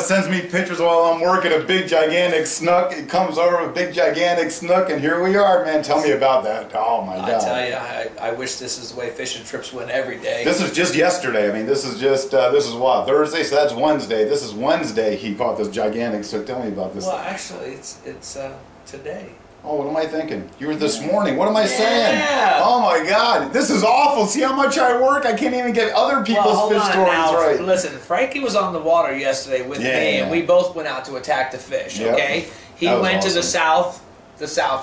sends me pictures while I'm working a big gigantic snook. It comes over with a big gigantic snook, and here we are, man. Tell me about that. Oh my God. I tell you, I wish this is the way fishing trips went every day. This is just yesterday. I mean, this is just, this is what, Thursday, so that's Wednesday. This is Wednesday he caught this gigantic snook. Tell me about this. Well, actually, it's today. Oh, what am I thinking? You were this morning. What am I saying? Oh my God, this is awful. See how much I work? I can't even get other people's fish stories right. Listen, Frankie was on the water yesterday with me, and we both went out to attack the fish. Okay, he went to the south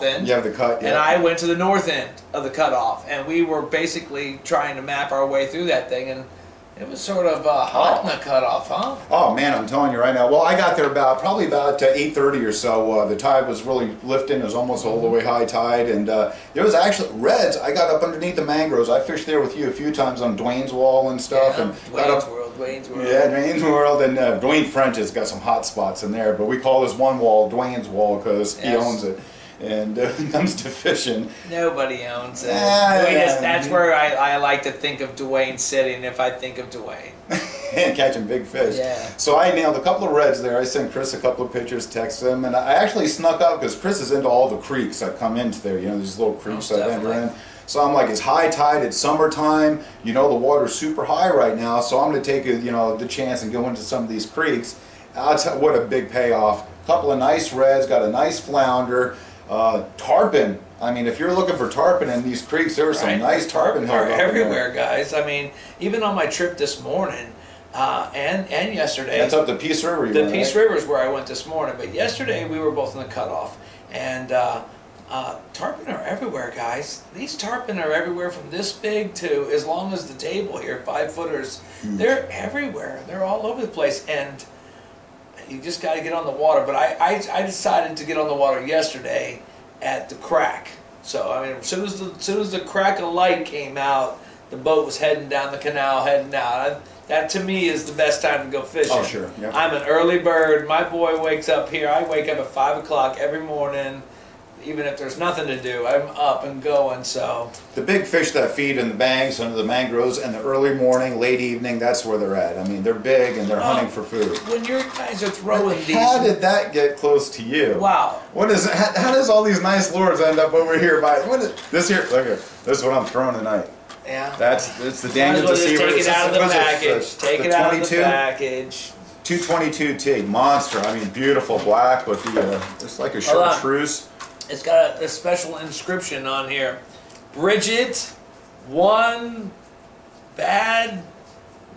end. You have the cut. And I went to the north end of the cutoff, and we were basically trying to map our way through that thing, and it was sort of hot in the cutoff, huh? Oh man, I'm telling you right now. Well, I got there probably about 8:30 or so. The tide was really lifting. It was almost all the way high tide, and there was actually reds. I got up underneath the mangroves. I fished there with you a few times on Dwayne's Wall and stuff. Yeah, and Dwayne's World. Yeah, Dwayne's World, and Dwayne French has got some hot spots in there. But we call this one wall Dwayne's Wall because he owns it. And when it comes to fishing, nobody owns it. That's where I like to think of Dwayne sitting if I think of Dwayne. And catching big fish. Yeah. So I nailed a couple of reds there. I sent Chris a couple of pictures, texted him, and I actually snuck up because Chris is into all the creeks that come into there. You know, these little creeks that enter in. So I'm like, it's high tide, it's summertime. You know, the water's super high right now. So I'm going to take the chance and go into some of these creeks. I'll tell you what a big payoff. A couple of nice reds, got a nice flounder. Tarpon. I mean, if you're looking for tarpon in these creeks, there were some nice tarpon held up everywhere, guys. I mean, even on my trip this morning and yesterday. That's up the Peace River. The Peace River is where I went this morning, but yesterday we were both in the cutoff, and tarpon are everywhere, guys. These tarpon are everywhere from this big to as long as the table here, 5-footers. They're everywhere. They're all over the place, and you just got to get on the water. But I decided to get on the water yesterday at the crack. So I mean, as soon as the crack of light came out, the boat was heading down the canal, heading out. That to me is the best time to go fishing. Oh sure. Yep. I'm an early bird. My boy wakes up here. I wake up at 5 o'clock every morning. Even if there's nothing to do, I'm up and going. So the big fish that feed in the banks, under the mangroves, in the early morning, late evening, that's where they're at. I mean, they're big and they're hunting for food. When your guys are throwing these, how did that get close to you? Wow. What is? How does all these nice lures end up over here? This here? Look here. This is what I'm throwing tonight. Yeah. It's the Daniel Deceiver. Take it out of the package. Take it out of the package. 222T monster. I mean, beautiful black with the it's like a chartreuse. It's got a special inscription on here. Bridget, one bad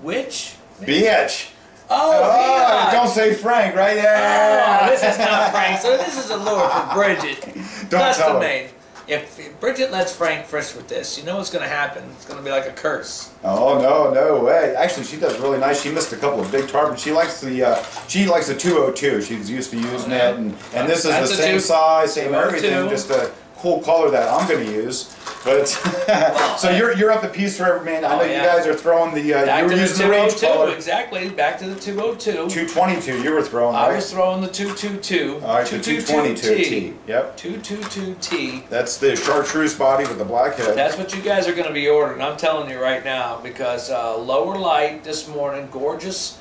witch? Bitch. Oh, don't say Frank, right? Yeah. Oh, this is not Frank. So this is a lure for Bridget. Don't tell her. If Bridget lets Frank fish with this, you know what's going to happen. It's going to be like a curse. Oh no way! Actually, she does really nice. She missed a couple of big tarpon. She likes the 202. She's used to using it, and this is the same size, same everything, just a cool color that I'm going to use. But so you're up at Peace River, man. I know you guys are throwing the. You were using the range color. Exactly, back to the 202. 222. You were throwing. I was throwing the 222. All right, the 222T. Yep. 222T. That's the chartreuse body with the black head. That's what you guys are going to be ordering. I'm telling you right now, because lower light this morning, gorgeous.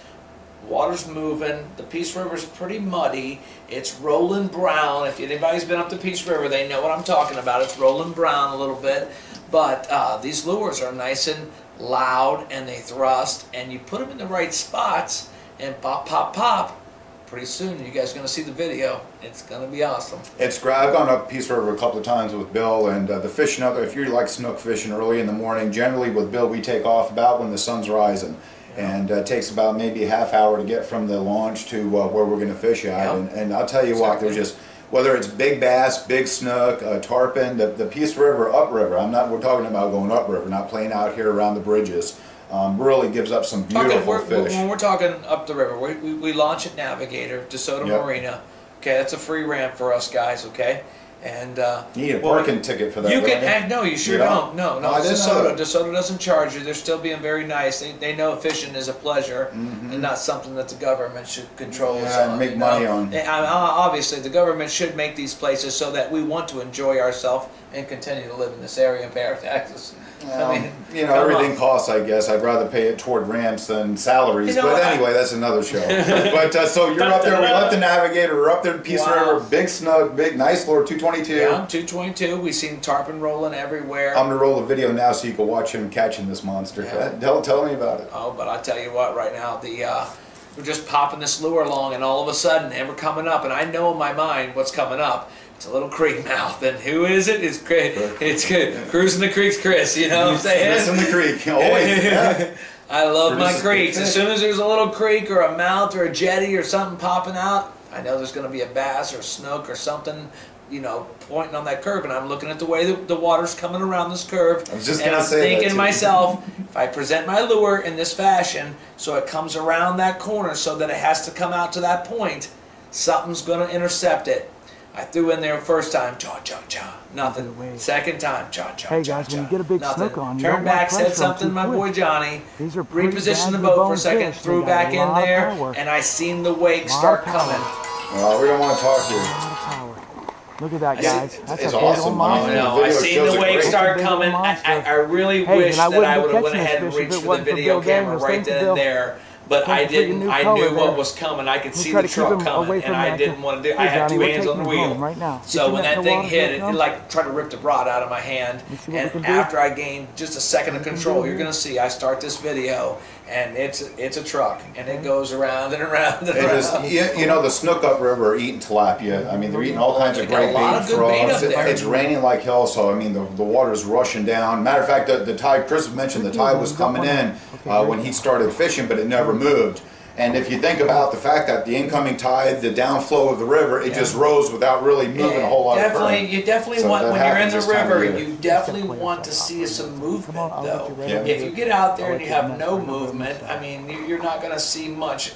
Water's moving. The Peace River's pretty muddy. It's rolling brown. If anybody's been up the Peace River, they know what I'm talking about. It's rolling brown a little bit. But these lures are nice and loud, and they thrust, and you put them in the right spots, and pop, pop, pop. Pretty soon, you guys are going to see the video. It's going to be awesome. It's great. I've gone up Peace River a couple of times with Bill, and the fishing out there, if you like snook fishing early in the morning, generally with Bill, we take off about when the sun's rising. And it takes about maybe a half hour to get from the launch to where we're going to fish at. And I'll tell you what, there's just, whether it's big bass, big snook, tarpon, the Peace River, upriver, we're talking about going upriver, not playing out here around the bridges, really gives up some beautiful fish. When we're talking up the river, we launch at Navigator, DeSoto Marina. Okay, that's a free ramp for us guys, okay? And you need a parking ticket for that. You can no, you sure don't. No, DeSoto doesn't charge you. They're still being very nice. They know fishing is a pleasure and not something that the government should control. And make money on. Obviously, the government should make these places so that we want to enjoy ourselves and continue to live in this area and pay our taxes. You know, everything costs, I guess. I'd rather pay it toward ramps than salaries. You know, but anyway, that's another show. But so you're up there. We left the Navigator. We're up there at Peace River. Big snook, big, nice lure, 222. Yeah, 222. We've seen tarpon rolling everywhere. I'm going to roll a video now so you can watch him catching this monster. Yeah. Tell me about it. Oh, but I tell you what, right now, we're just popping this lure along, and all of a sudden, and we're coming up, and I know in my mind what's coming up. It's a little creek mouth, and who is it? It's Chris. It's Cruising the Creeks, Chris. You know what I'm saying? Cruising the creek, always. Yeah. I love my creeks. As soon as there's a little creek or a mouth or a jetty or something popping out, I know there's going to be a bass or a snook or something, you know, pointing on that curve. And I'm looking at the way the water's coming around this curve. I was just and going I'm to say thinking to myself, if I present my lure in this fashion, so it comes around that corner, so that it has to come out to that point, something's going to intercept it. I threw in there first time, cha cha cha, nothing. Second time, cha cha cha. Hey guys, when you get a big snook on, you Turned back, said something, my boy Johnny. Repositioned the boat for a second, threw back in there, and I seen the wake start coming. Well, we don't want to talk to you. Look at that, guys. That's it's a awesome. monster. I seen the wake start coming. I really wish that I would have went ahead and reached for the video camera right then and there. But I didn't. I knew what was coming. I could see the truck coming, and I didn't want to do. I had two hands on the wheel. So when that thing hit, it like tried to rip the rod out of my hand. And after I gained just a second of control, you're gonna see. I start this video, and it's a truck, and it goes around and around and around. You know, the snook upriver are eating tilapia. I mean, they're eating all kinds of great bait frogs. It's raining like hell, so I mean, the water's rushing down. Matter of fact, the tide. Chris mentioned the tide was coming in when he started fishing, but it never moved. And if you think about the fact that the incoming tide, the downflow of the river, it just rose without really moving a whole lot of current. You definitely want, when you're in the river, you definitely want to see some movement, though. If you get out there and you have no movement, I mean, you're not going to see much.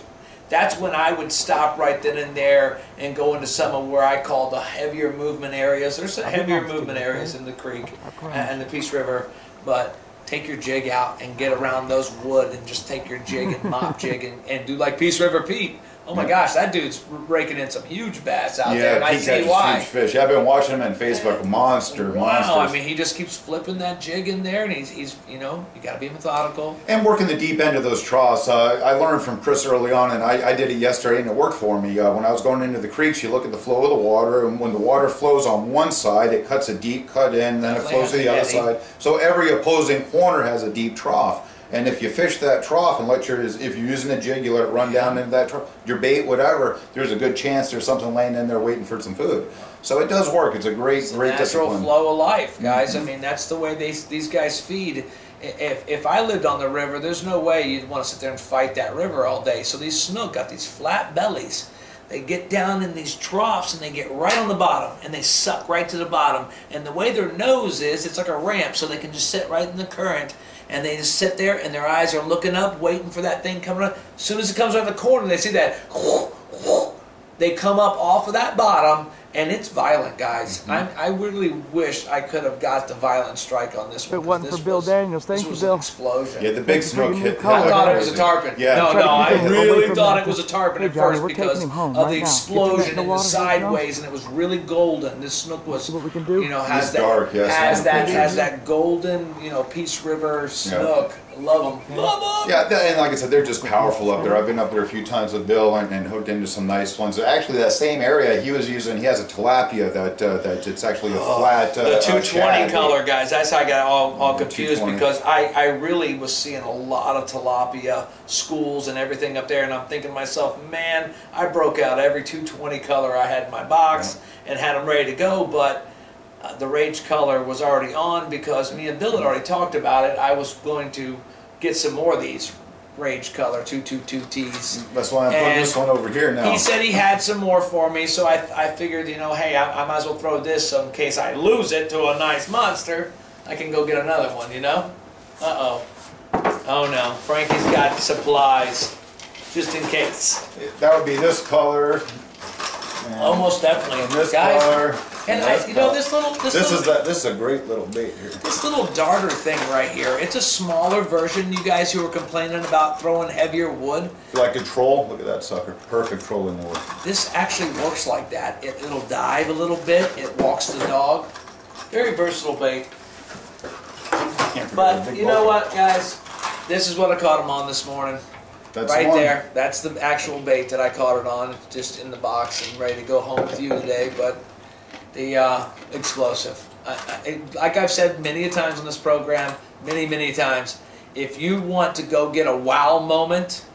That's when I would stop right then and there and go into some of where I call the heavier movement areas. There's some heavier movement areas in the creek and the Peace River, but take your jig out and get around those wood and just take your jig and mop jig and do like Peace River Pete. Oh my gosh, that dude's raking in some huge bass out there, and I see why. Huge fish. Yeah, I've been watching him on Facebook. Monster. I mean, he just keeps flipping that jig in there, and he's you know, you got to be methodical. And working the deep end of those troughs. I learned from Chris early on, and I did it yesterday, and it worked for me. When I was going into the creeks, you look at the flow of the water, and when the water flows on one side, it cuts a deep cut in, then it flows to the other side. So every opposing corner has a deep trough. And if you fish that trough and if you're using a jig, you let it run down into that trough, your bait, whatever, there's a good chance there's something laying in there waiting for some food. So it does work. It's a great discipline. Natural flow of life, guys. I mean, that's the way these guys feed. If I lived on the river, there's no way you'd want to sit there and fight that river all day. So these snook got these flat bellies. They get down in these troughs and they get right on the bottom and they suck right to the bottom. And the way their nose is, it's like a ramp, so they can just sit right in the current. And they just sit there and their eyes are looking up, waiting for that thing coming up. As soon as it comes around the corner, they see that, they come up off of that bottom, and it's violent, guys. I really wish I could have got the violent strike on this one. It wasn't for Bill Daniels. Thank you, Bill. An explosion. Yeah, the big snook hit. I thought it was a tarpon. Yeah. No, I really thought it was a tarpon at first because of the explosion and the sideways, and it was really golden. This snook was, you know, has that golden, you know, Peace River snook. Love them. Love them. Yeah, and like I said, they're just powerful up there. I've been up there a few times with Bill and hooked into some nice ones. Actually, that same area he was using, he has a tilapia that it's actually a flat. The 220 color, guys. That's how I got all confused because I really was seeing a lot of tilapia schools and everything up there, and I'm thinking to myself, man, I broke out every 220 color I had in my box and had them ready to go, but the rage color was already on because me and Bill had already talked about it. I was going to get some more of these rage color 222Ts. That's why I'm putting this one over here now. He said he had some more for me, so I figured, you know, hey, I might as well throw this so in case I lose it to a nice monster, I can go get another one, you know? Uh-oh. Oh no, Frankie's got supplies, just in case. That would be this color. Almost definitely. And this color. And you know, this is a great little bait here. This little darter thing right here. It's a smaller version. You guys who were complaining about throwing heavier wood. If you like a troll, look at that sucker. Perfect trolling lure. This actually works like that. It'll dive a little bit. It walks the dog. Very versatile bait. But you know what, guys? This is what I caught him on this morning. That's right one. there. That's the actual bait that I caught it on, just in the box and ready to go home with you today. But the explosive. Like I've said many times on this program, many times, if you want to go get a wow moment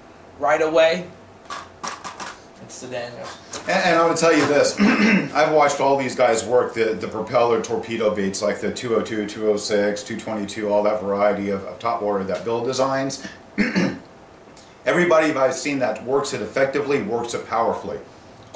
right away, it's the Daniels. And I'm going to tell you this. I've watched all these guys work the propeller torpedo baits like the 202, 206, 222, all that variety of top water that Bill designs. Everybody I've seen that works it effectively, works it powerfully.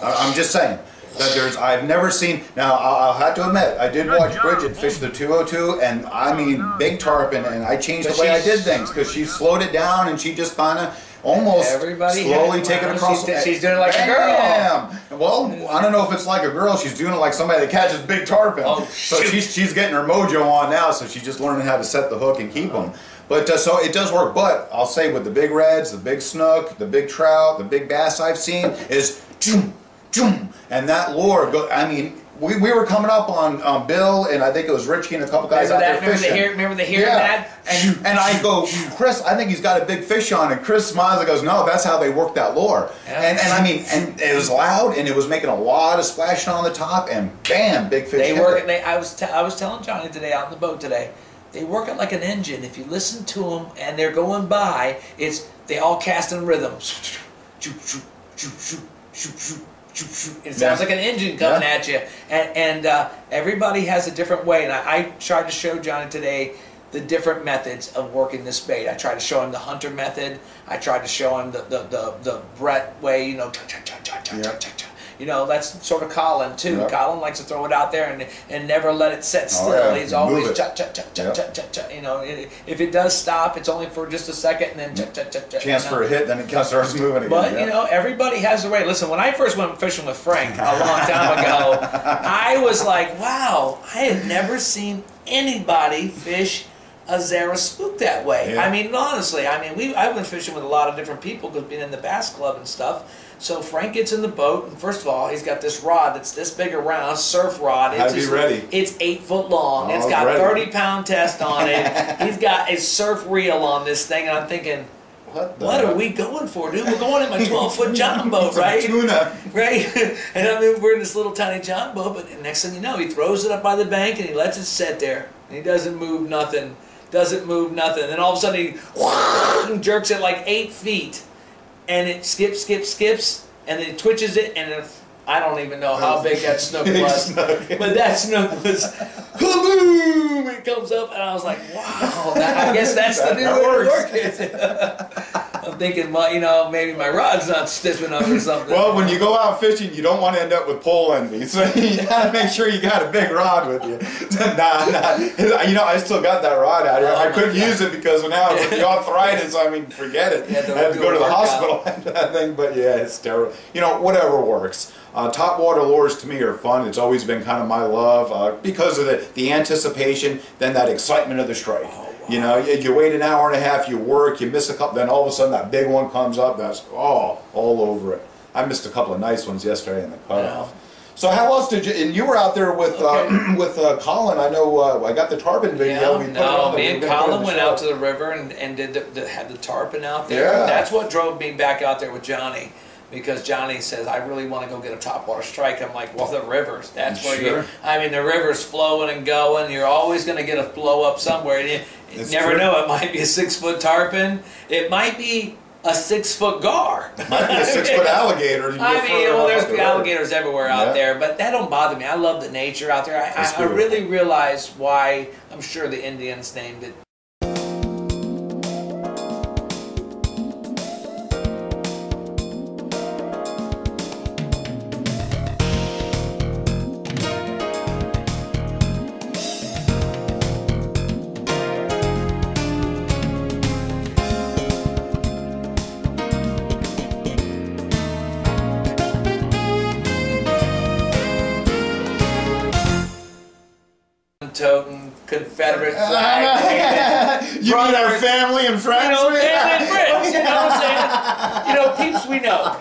I'm just saying that I've never seen, now I'll have to admit, I did watch Bridget fish the 202, and I mean big tarpon, and I changed the way I did things because she slowed it down and she just kind of almost slowly take it across. She's doing it like a girl. Well, I don't know if it's like a girl. She's doing it like somebody that catches big tarpon. Oh, so she's getting her mojo on now, so she's just learning how to set the hook and keep them. But so it does work. But I'll say with the big reds, the big snook, the big trout, the big bass I've seen is choom, choom, and that lure. I mean, we were coming up on Bill, and I think it was Richie and a couple guys out there fishing. Remember the hearing that? And I go, Chris, I think he's got a big fish on. And Chris smiles and goes, no, that's how they work that lure. Yeah. And I mean, and it was loud, and it was making a lot of splashing on the top, and bam, big fish. They work. I was telling Johnny today out on the boat today. They work it like an engine. If you listen to them and they're going by, they all cast in rhythm. It sounds like an engine coming at you. And everybody has a different way. And I tried to show Johnny today the different methods of working this bait. I tried to show him the hunter method. I tried to show him the Brett way, you know, you know, that's sort of Colin too. Yep. Colin likes to throw it out there and never let it sit still. Oh, yeah. He's always you know, if it does stop, it's only for just a second, and then chance for a hit, then it starts moving again. But you know, everybody has their way. Listen, when I first went fishing with Frank a long time ago, I was like, wow, I had never seen anybody fish a Zara spook that way. Yeah. I mean, honestly, I've been fishing with a lot of different people because being in the bass club and stuff. So Frank gets in the boat, and first of all, he's got this rod that's this big around, surf rod. Gotta be ready. It's 8 foot long. It's got 30-pound test on it. He's got a surf reel on this thing, and I'm thinking, what are we going for, dude? We're going in my 12-foot John boat, right? Tuna. Right? And I mean, we're in this little tiny John boat, but next thing you know, he throws it up by the bank, and he lets it sit there. And he doesn't move nothing. Doesn't move nothing. Then all of a sudden, he jerks it like 8 feet. And it skips, and then it twitches it, and I don't even know how big that snook was. But that snook was, boom! It comes up, and I was like, wow, I guess that's the new way to work it. I'm thinking, you know, maybe my rod's not stiffing up or something. Well, when you go out fishing, you don't want to end up with pole envy, so you got to make sure you got a big rod with you. Nah. You know, I still got that rod out here. I couldn't use it because now with the arthritis, I mean, forget it. I had to go to the hospital and that thing, but yeah, it's terrible. You know, whatever works. Top water lures to me are fun. It's always been kind of my love because of the anticipation, then that excitement of the strike. Oh, wow. You know, you wait an hour and a half, you work, you miss a couple, then all of a sudden that big one comes up. That's all over it. I missed a couple of nice ones yesterday in the cutoff. Yeah. So how else did you? And you were out there with with Colin. I know I got the tarpon video. Yeah, me and Colin went out to the river and did had the tarpon out there. Yeah. That's what drove me back out there with Johnny. Because Johnny says, I really want to go get a topwater strike. I'm like, well, the rivers. That's where the river's flowing and going. You're always going to get a blow up somewhere. And you never know. It might be a 6-foot tarpon. It might be a 6-foot gar. It might be a 6-foot alligator. I mean, well, there's alligators everywhere out there. But that don't bother me. I love the nature out there. I really realize why, I'm sure the Indians named it. Toting Confederate flag. You mean our family and friends? You know, family and friends. You know what I'm saying? You know, peeps, we know.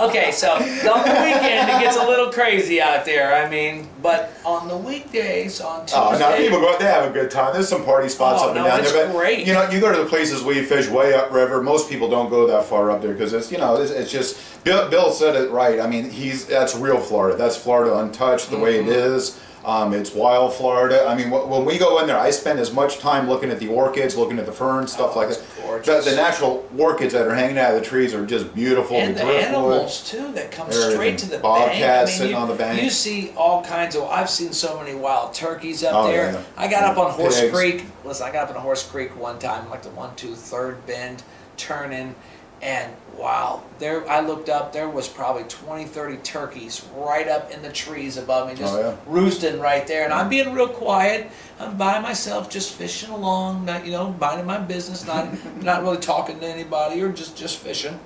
Okay, so on the weekend it gets a little crazy out there. I mean, but on the weekdays, on Tuesday. Oh, now people go out, they have a good time. There's some party spots up and down there. But great. you know, you go to the places we fish way upriver. Most people don't go that far up there because it's, you know, it's just. Bill said it right. I mean, that's real Florida. That's Florida untouched the way it is. It's wild Florida. I mean, when we go in there, I spend as much time looking at the orchids, looking at the ferns, stuff like that. The natural orchids that are hanging out of the trees are just beautiful. And the animals too that come straight to the bobcats bank. I mean, sitting on the bank. You see all kinds of. I've seen so many wild turkeys up there. Yeah. I got up on Horse Creek. Listen, I got up on Horse Creek one time, like the 1, 2, 3rd bend, turning. And wow, there I looked up, there was probably 20, 30 turkeys right up in the trees above me, just roosting right there. And I'm being real quiet. I'm by myself, just fishing along, not, you know, minding my business, not really talking to anybody or just fishing.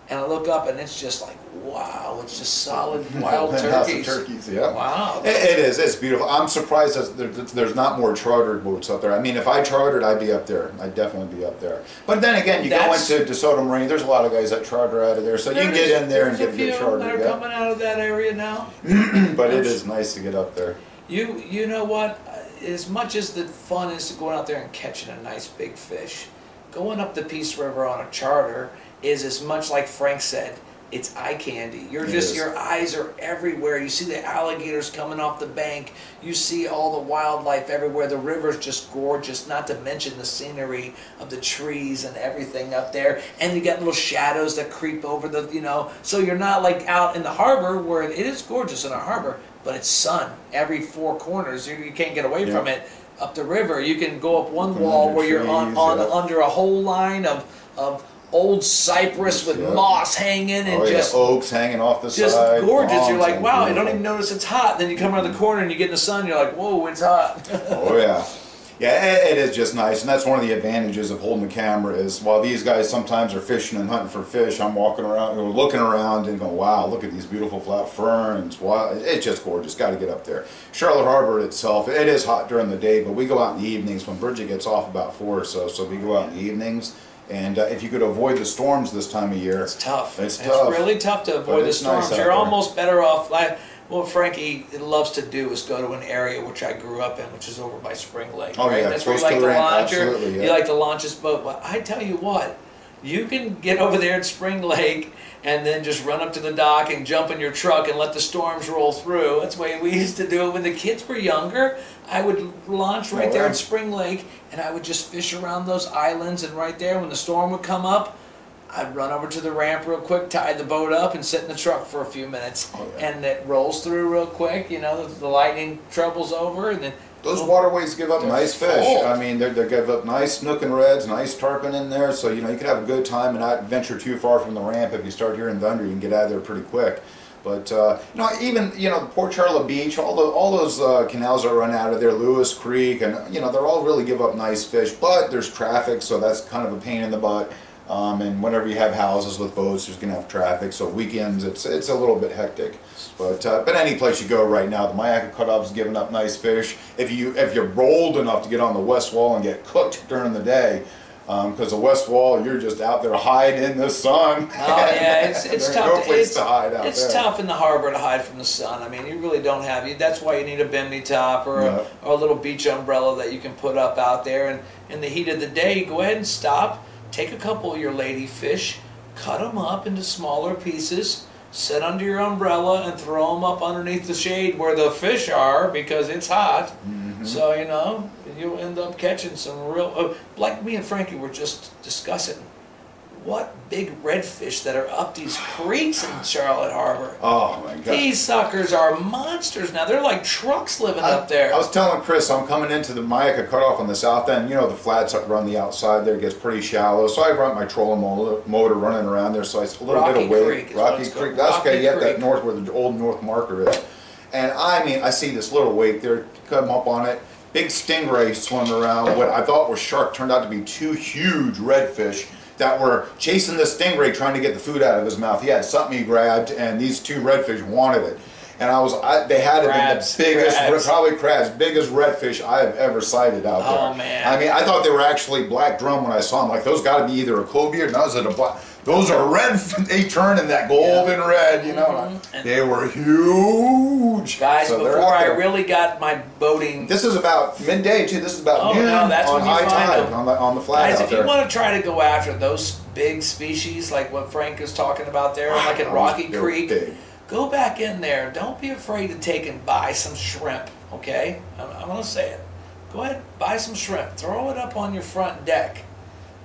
And I look up and it's just like, wow, it's just solid wild turkeys. Turkeys, yeah. Wow. It is, it's beautiful. I'm surprised that there's not more chartered boats up there. I mean, if I chartered, I'd be up there. I'd definitely be up there. But then again, you go into DeSoto Marine, there's a lot of guys that charter out of there, so you can get in there and get chartered. That are coming out of that area now. But it is nice to get up there. You know what? As much as the fun is going out there and catching a nice big fish, going up the Peace River on a charter is as much like Frank said, it's eye candy. Your eyes are everywhere. You see the alligators coming off the bank. You see all the wildlife everywhere. The river's just gorgeous, not to mention the scenery of the trees and everything up there. And you got little shadows that creep over the, you know, so you're not like out in the harbor where it is gorgeous in a harbor, but it's sun every 4 corners. You can't get away from it. Up the river, you can go up one wall where you're on under a whole line of old cypress with moss hanging and just oaks hanging off the side. Just gorgeous. You're like, wow, you don't even notice it's hot. Then you come around the corner and you get in the sun, you're like, whoa, it's hot. Oh yeah. Yeah, it is just nice, and that's one of the advantages of holding the camera is while these guys sometimes are fishing and hunting for fish, I'm walking around, looking around and going, wow, look at these beautiful flat ferns. Wow, it's just gorgeous. Got to get up there. Charlotte Harbor itself, it is hot during the day, but we go out in the evenings when Bridget gets off about 4 or so, so we go out in the evenings. And if you could avoid the storms this time of year, it's tough. It's tough. It's really tough to avoid the storms. Nice You're almost better off. Like, what Frankie loves to do is go to an area which I grew up in, which is over by Spring Lake. Oh, right? yeah, That's where you like to launch. You like to launch his boat. But I tell you what, you can get over there at Spring Lake and then just run up to the dock and jump in your truck and let the storms roll through. That's the way we used to do it when the kids were younger. I would launch right there at Spring Lake and I would just fish around those islands, and right there when the storm would come up, I'd run over to the ramp real quick, tie the boat up, and sit in the truck for a few minutes. And it rolls through real quick, you know, the lightning trouble's over, and then those waterways give up nice fish. I mean, they give up nice snook and reds, nice tarpon in there. So, you know, you can have a good time and not venture too far from the ramp. If you start hearing thunder, you can get out of there pretty quick. But, you know, even, you know, Port Charlotte Beach, all those canals that run out of there, Lewis Creek, and, you know, they're all really give up nice fish. But there's traffic, so that's kind of a pain in the butt. And whenever you have houses with boats, there's going to have traffic. So weekends, it's a little bit hectic. But any place you go right now, the Mayaca cutoff is giving up nice fish. If you're bold enough to get on the west wall and get cooked during the day, because the west wall, you're just out there hiding in the sun. Oh yeah, it's tough. No place to hide out it's there. Tough in the harbor to hide from the sun. I mean, you really don't have. That's why you need a bimini top or a little beach umbrella that you can put up out there. And in the heat of the day, go ahead and stop. Take a couple of your lady fish, cut them up into smaller pieces, sit under your umbrella and throw them up underneath the shade where the fish are because it's hot. Mm-hmm. So, you know, you'll end up catching some real, like me and Frankie were just discussing, what big redfish that are up these creeks in Charlotte Harbor. Oh my God. These suckers are monsters now. They're like trucks living up there. I was telling Chris, I'm coming into the Mayaca cutoff on the south end. You know, the flats that run the outside there gets pretty shallow. So I brought my trolling motor running around there. So I a little bit of weight. Rocky Creek. That's okay. Yeah, that north where the old north marker is. And I mean, I see this little wake there come up on it. Big stingray swimming around. What I thought was shark turned out to be 2 huge redfish that were chasing the stingray trying to get the food out of his mouth. He had something he grabbed, and these 2 redfish wanted it. and they had it in the biggest, crabs. probably crabs, biggest redfish I have ever sighted out there. Oh man! I mean, I thought they were actually black drum when I saw them. Like those got to be either a cobia or those are the black. Those are red. They turn in that golden red, you know. They were huge, guys. So before I really got my boating, this is about midday too. This is about noon that's on when you high find tide on the flat. guys, out if there. you want to try to go after those big species like what Frank is talking about there, like in Rocky Creek, big. Go back in there. Don't be afraid to take and buy some shrimp. Okay, I'm gonna say it. Go ahead, buy some shrimp. Throw it up on your front deck.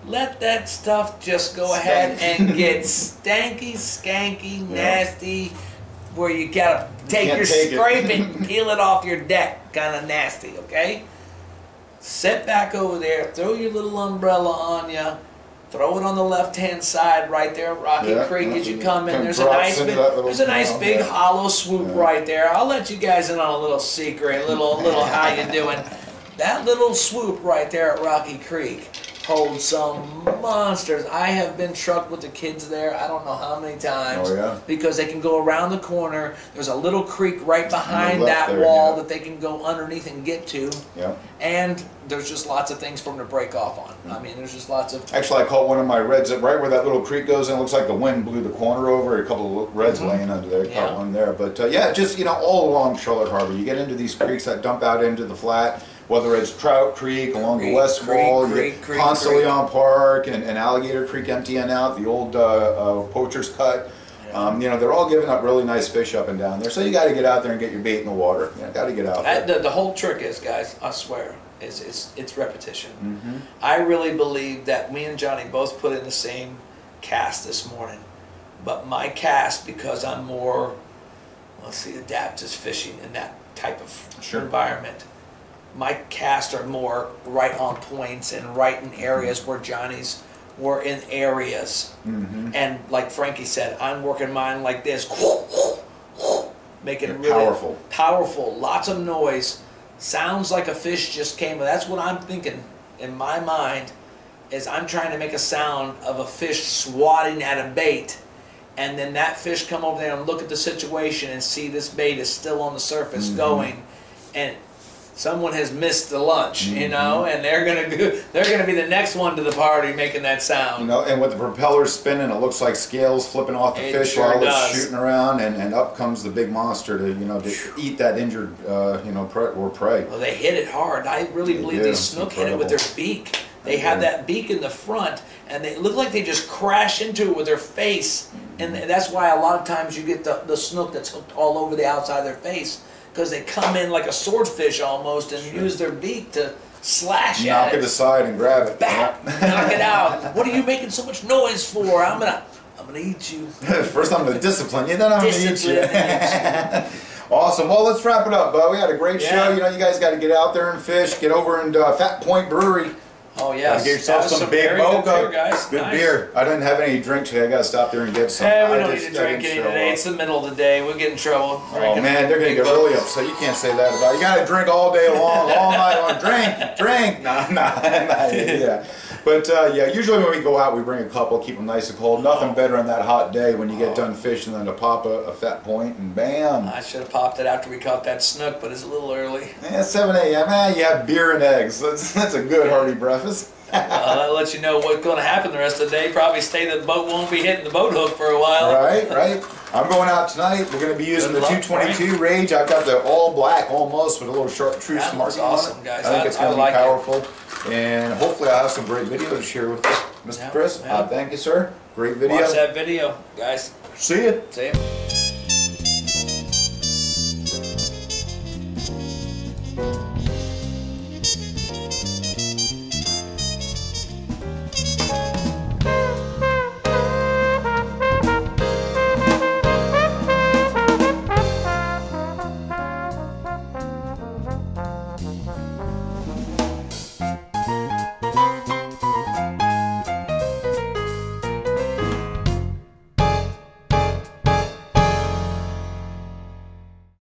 Let that stuff just go ahead and get stanky, skanky, nasty, where you gotta scrape it and peel it off your deck. Kind of nasty, okay? Sit back over there, throw your little umbrella on you, throw it on the left-hand side right there at Rocky Creek as you come in. There's a nice big hollow swoop right there. I'll let you guys in on a little secret, a little how you doing. That little swoop right there at Rocky Creek holds some monsters. I have been trucked with the kids there I don't know how many times because they can go around the corner. There's a little creek right behind that wall that they can go underneath and get to. And there's just lots of things for them to break off on. I mean, there's just lots of... Actually, I caught one of my reds right where that little creek goes in. It looks like the wind blew the corner over. A couple of reds laying under there. Caught one there. But yeah, just, you know, all along Charlotte Harbor. You get into these creeks that dump out into the flat. Whether it's Trout Creek along the west wall, constantly on Park, and Alligator Creek emptying out, the old Poacher's Cut. You know, they're all giving up really nice fish up and down there. So you got to get out there and get your bait in the water. You know, got to get out there. The whole trick is, guys, I swear, it's repetition. I really believe that me and Johnny both put in the same cast this morning. But my cast, because I'm more, let's see, adept to fishing in that type of environment, my casts are more right on points and right in areas where Johnny's were in areas. And like Frankie said, I'm working mine like this, making it really powerful, lots of noise. Sounds like a fish just came. That's what I'm thinking in my mind, is I'm trying to make a sound of a fish swatting at a bait, and then that fish come over there and look at the situation and see this bait is still on the surface going, and someone has missed the lunch, you know, and they're gonna be the next one to the party making that sound. You know, and with the propellers spinning, it looks like scales flipping off the fish while it's shooting around, and up comes the big monster to, you know, to eat that injured, you know, prey. Well, they hit it hard. I really believe these snook hit it with their beak. They have that beak in the front, and they look like they just crash into it with their face, and that's why a lot of times you get the snook that's hooked all over the outside of their face, because they come in like a swordfish almost and use their beak to slash at it. Knock it aside and grab it. Knock it out. What are you making so much noise for? I'm gonna eat you. First I'm gonna discipline you, then I'm gonna eat you. Awesome. Well, let's wrap it up, bud. We had a great show. You know, you guys got to get out there and fish. Get over and Fat Point Brewery. Oh yes, get yourself some big mocha. Guys. Good beer. I didn't have any drink today. I got to stop there and get some. Hey, we don't need to drink any today. It's the middle of the day. We'll get in trouble. Oh man, they're gonna get really upset. You can't say that about it. You got to drink all day long, all night long. Drink. Nah. Yeah. But yeah, usually when we go out, we bring a couple, keep them nice and cold. Nothing better on that hot day when you get done fishing than to pop a Fat Point and bam. I should have popped it after we caught that snook, but it's a little early. Yeah, 7 a.m. You have beer and eggs. That's a good hearty breakfast. That'll let you know what's going to happen the rest of the day. Probably stay the boat won't be hitting the boat hook for a while. Right. I'm going out tonight. We're going to be using the 222 Rage. I've got the all black almost with a little chartreuse marking on it. Awesome, guys. I think it's going to be powerful. And hopefully I'll have some great video to share with Mr. Chris. Thank you, sir. Great video. Watch that video, guys. See ya. See ya.